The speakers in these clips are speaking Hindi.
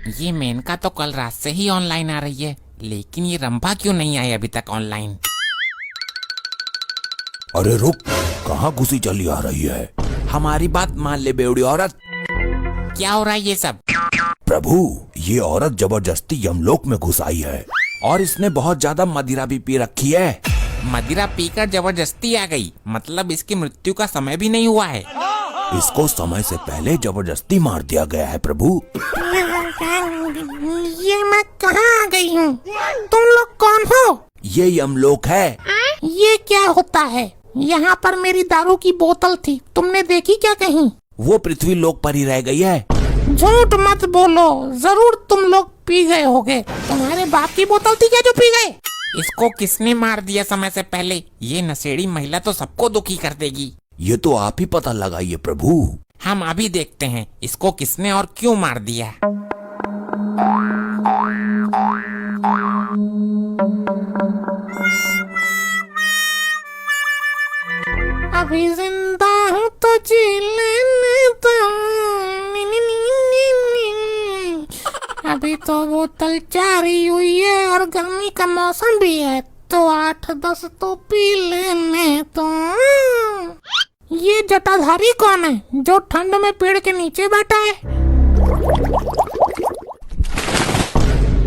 ये मेनका तो कल रात से ही ऑनलाइन आ रही है, लेकिन ये रंभा क्यों नहीं आई अभी तक ऑनलाइन? अरे रुक, कहाँ घुसी चली आ रही है? हमारी बात मान ले बेवड़ी औरत। क्या हो रहा है ये सब? प्रभु, ये औरत जबरदस्ती यमलोक में घुस आई है और इसने बहुत ज्यादा मदिरा भी पी रखी है। मदिरा पीकर जबरदस्ती आ गई, मतलब इसकी मृत्यु का समय भी नहीं हुआ है। इसको समय से पहले जबरदस्ती मार दिया गया है प्रभु। ये मैं कहाँ आ गई हूँ? तुम लोग कौन हो? ये यमलोक है। ये क्या होता है? यहाँ पर मेरी दारू की बोतल थी, तुमने देखी क्या कहीं? वो पृथ्वी लोक पर ही रह गई है। झूठ मत बोलो, जरूर तुम लोग पी गए होगे। तुम्हारे बाप की बोतल थी क्या जो पी गए? इसको किसने मार दिया समय से पहले? ये नशेड़ी महिला तो सबको दुखी कर देगी। ये तो आप ही पता लगाइए प्रभु। हम अभी देखते हैं इसको किसने और क्यों मार दिया। अभी जिंदा हूँ तो जी लेने दो। नी नी नी नी नी। अभी तो बोतल जारी हुई है और गर्मी का मौसम भी है, तो 8-10 तो पी लेने दो। ये जटाधारी कौन है जो ठंड में पेड़ के नीचे बैठा है?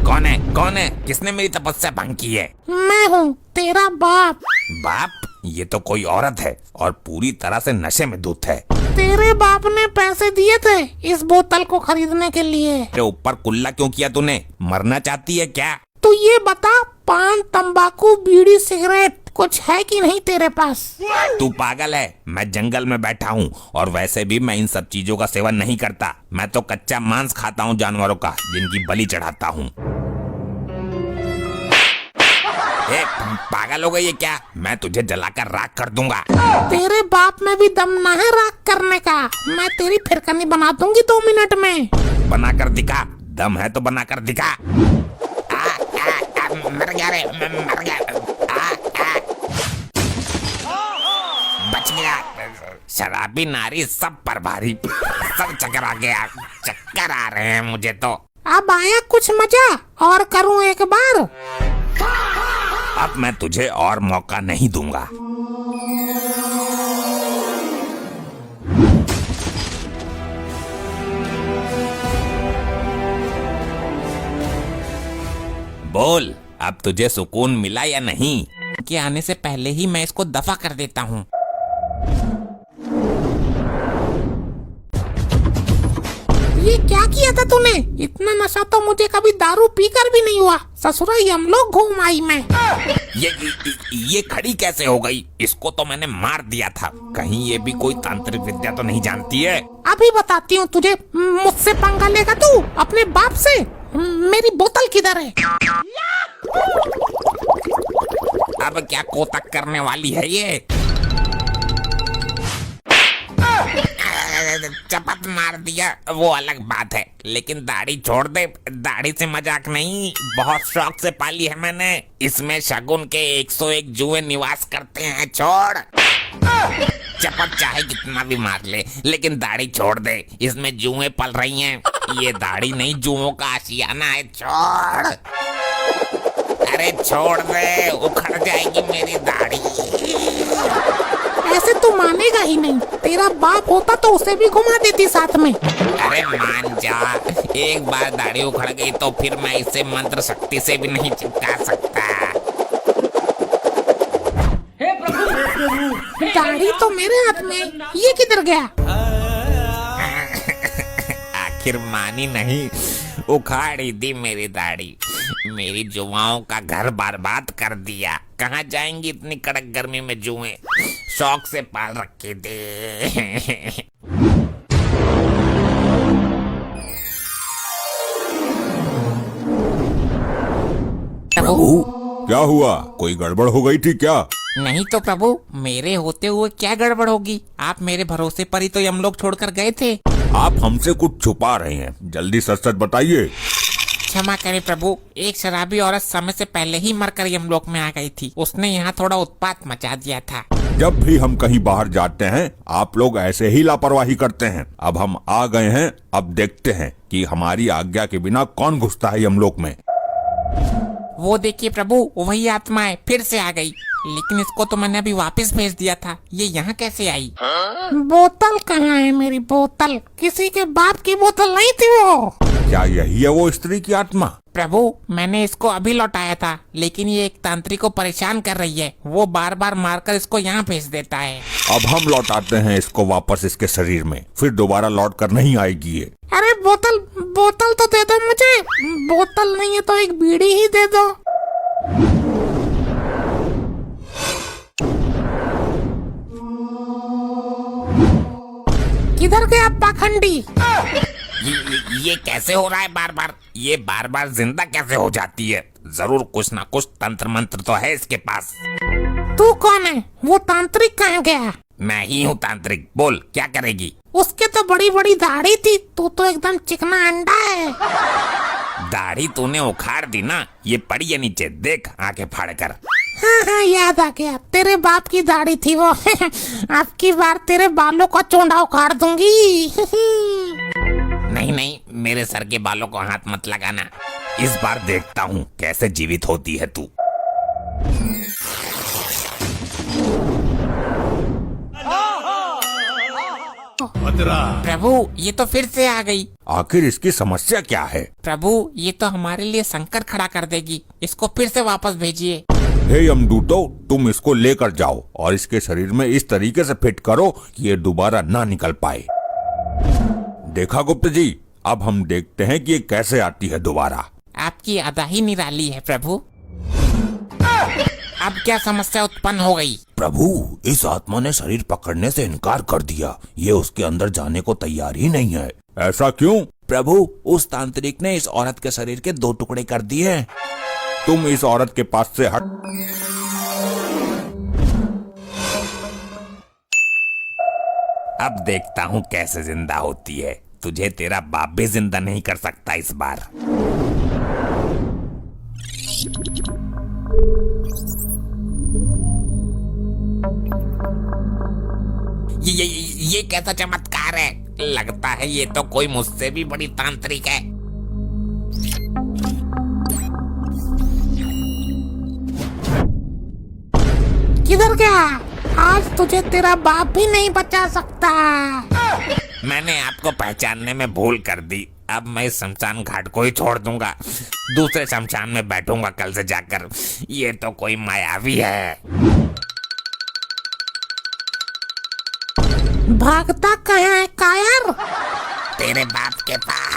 कौन है? कौन है? किसने मेरी तपस्या भंग की है? मैं हूँ तेरा बाप। बाप? ये तो कोई औरत है और पूरी तरह से नशे में धुत है। तेरे बाप ने पैसे दिए थे इस बोतल को खरीदने के लिए। तेरे ऊपर कुल्ला क्यों किया तूने? मरना चाहती है क्या? तू ये बता, पान, तंबाकू, बीड़ी, सिगरेट कुछ है कि नहीं तेरे पास? तू पागल है? मैं जंगल में बैठा हूँ और वैसे भी मैं इन सब चीजों का सेवन नहीं करता। मैं तो कच्चा मांस खाता हूँ जानवरों का, जिनकी बलि चढ़ाता हूँ। पागल हो गई है क्या? मैं तुझे जलाकर राख कर दूंगा। तेरे बाप में भी दम ना है राख करने का। मैं तेरी फिरकनी बना दूंगी 2 मिनट में। बनाकर दिखा, दम है तो बनाकर दिखा। मर गया रे, मर गया। बच गया। शराबी नारी सब पर भारी, सब चक्कर आ गया। चक्कर आ रहे हैं मुझे तो। अब आया कुछ मजा? और करूं एक बार? अब मैं तुझे और मौका नहीं दूंगा। बोल, अब तुझे सुकून मिला या नहीं? के आने से पहले ही मैं इसको दफा कर देता हूँ। ये क्या किया था तूने? इतना नशा तो मुझे कभी दारू पीकर भी नहीं हुआ। ससुरा यमलोक घूम आई मैं। ये खड़ी कैसे हो गई? इसको तो मैंने मार दिया था। कहीं ये भी कोई तांत्रिक विद्या तो नहीं जानती है? अभी बताती हूँ तुझे। मुझसे पंगा लेगा तू अपने बाप से? मेरी बोतल किधर है? अब क्या कोतक करने वाली है ये? चपत मार दिया वो अलग बात है, लेकिन दाढ़ी छोड़ दे। दाढ़ी से मजाक नहीं, बहुत शौक से पाली है मैंने। इसमें शगुन के 101 जुए निवास करते हैं। छोड़। चपत चाहे कितना भी मार ले, लेकिन दाढ़ी छोड़ दे। इसमें जुए पल रही हैं। ये दाढ़ी नहीं, जुओं का आशियाना है। छोड़। अरे छोड़ दे, उखड़ जाएगी मेरी दाढ़ी। ऐसे तो मानेगा ही नहीं। तेरा बाप होता तो उसे भी घुमा देती साथ में। अरे मान जा, एक बार दाढ़ी उखड़ गई तो फिर मैं इसे मंत्र शक्ति से भी नहीं चिपका सकता। हे प्रभु, दाढ़ी तो मेरे हाथ में, ये किधर गया? आखिर मानी नहीं, उखाड़ ही दी मेरी दाढ़ी। मेरी जुआओं का घर बर्बाद कर दिया। कहाँ जाएंगी इतनी कड़क गर्मी में जुएं? शौक से पाल रखे थे। प्रभु, क्या हुआ? कोई गड़बड़ हो गई थी क्या? नहीं तो प्रभु, मेरे होते हुए क्या गड़बड़ होगी? आप मेरे भरोसे पर ही तो यमलोक छोड़कर गए थे। आप हमसे कुछ छुपा रहे हैं, जल्दी सच सच बताइए। क्षमा करें प्रभु, एक शराबी औरत समय से पहले ही मरकर यमलोक में आ गई थी। उसने यहाँ थोड़ा उत्पात मचा दिया था। जब भी हम कहीं बाहर जाते हैं आप लोग ऐसे ही लापरवाही करते हैं। अब हम आ गए हैं, अब देखते हैं कि हमारी आज्ञा के बिना कौन घुसता है यमलोक में। वो देखिए प्रभु, वही आत्मा है, फिर से आ गई। लेकिन इसको तो मैंने अभी वापस भेज दिया था, ये यहाँ कैसे आई? बोतल कहाँ है मेरी बोतल? किसी के बाप की बोतल नहीं थी वो। क्या यही है वो स्त्री की आत्मा? प्रभु, मैंने इसको अभी लौटाया था, लेकिन ये एक तांत्रिक को परेशान कर रही है। वो बार बार मारकर इसको यहाँ भेज देता है। अब हम लौटाते हैं इसको वापस इसके शरीर में, फिर दोबारा लौट कर नहीं आएगी ये। अरे बोतल बोतल तो दे दो मुझे। बोतल नहीं है तो एक बीड़ी ही दे दो। किधर गया पाखंडी? ये कैसे हो रहा है बार बार? ये बार बार जिंदा कैसे हो जाती है? जरूर कुछ ना कुछ तंत्र मंत्र तो है इसके पास। तू कौन है? वो तांत्रिक कहाँ गया? मैं ही हूँ तांत्रिक, बोल क्या करेगी? उसके तो बड़ी बड़ी दाढ़ी थी, तू तो एकदम चिकना अंडा है। दाढ़ी तूने उखाड़ दी ना, ये पड़ी है नीचे, देख आंखें फाड़ कर। हाँ हाँ, याद आ गया, तेरे बाप की दाढ़ी थी वो। अब की बार तेरे बालों का चोंडा उखाड़ दूंगी। नहीं नहीं, मेरे सर के बालों को हाथ मत लगाना। इस बार देखता हूँ कैसे जीवित होती है तू। प्रभु, ये तो फिर से आ गई। आखिर इसकी समस्या क्या है? प्रभु, ये तो हमारे लिए संकट खड़ा कर देगी। इसको फिर से वापस भेजिए। हे यमदूतों, तुम इसको लेकर जाओ और इसके शरीर में इस तरीके से फिट करो कि ये दोबारा ना निकल पाए। देखा गुप्त जी, अब हम देखते हैं कि ये कैसे आती है दोबारा। आपकी अदा ही निराली है प्रभु। अब क्या समस्या उत्पन्न हो गई? प्रभु, इस आत्मा ने शरीर पकड़ने से इनकार कर दिया। ये उसके अंदर जाने को तैयार ही नहीं है। ऐसा क्यों? प्रभु, उस तांत्रिक ने इस औरत के शरीर के 2 टुकड़े कर दिए। तुम इस औरत के पास से हट। अब देखता हूँ कैसे जिंदा होती है। तुझे तेरा बाप भी जिंदा नहीं कर सकता इस बार। ये कैसा चमत्कार है? लगता है ये तो कोई मुझसे भी बड़ी तांत्रिक है। किधर गया? आज तुझे तेरा बाप भी नहीं बचा सकता। मैंने आपको पहचानने में भूल कर दी। अब मैं इस शमशान घाट को ही छोड़ दूंगा, दूसरे शमशान में बैठूंगा कल से जाकर। ये तो कोई मायावी है। भागता कहाँ है कायर? तेरे बाप के पास।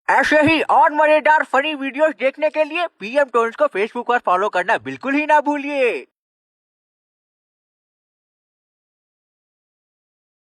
ऐसे ही और मजेदार फनी वीडियोस देखने के लिए पीएम टोन्स को फेसबुक पर फॉलो करना बिल्कुल ही ना भूलिए।